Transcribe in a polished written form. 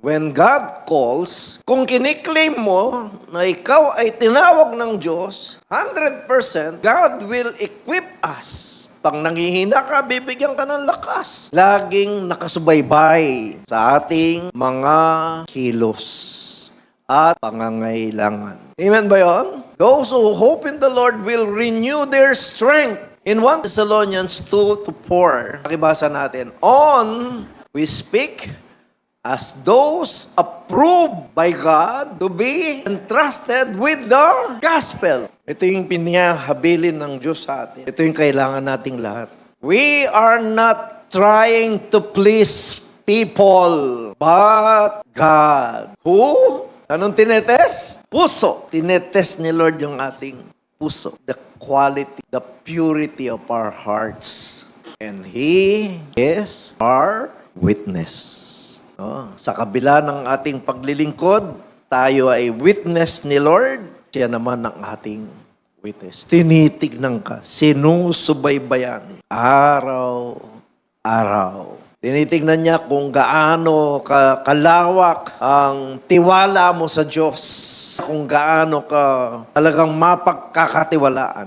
when God calls, kung kiniklaim mo na ikaw ay tinawag ng Diyos, 100% God will equip us. Pag nanghihina ka, bibigyan ka ng lakas. Laging nakasubaybay sa ating mga kilos at pangangailangan. Amen ba yun? Those who hope in the Lord will renew their strength. In 1 Thessalonians 2-4, pakibasa natin, on we speak as those approved by God to be entrusted with the gospel. Ito yung pinahabilin ng Diyos sa atin. Ito yung kailangan nating lahat. We are not trying to please people, but God. Who? Anong tinetest? Puso. Tinetest ni Lord yung ating puso. The quality, the purity of our hearts. And He is our witness. Sa kabila ng ating paglilingkod, tayo ay witness ni Lord. Siya naman ang ating witness. Tinitignan ka, sinusubaybayan, araw-araw. Tinitignan niya kung gaano kalawak ang tiwala mo sa Diyos, kung gaano ka talagang mapagkakatiwalaan.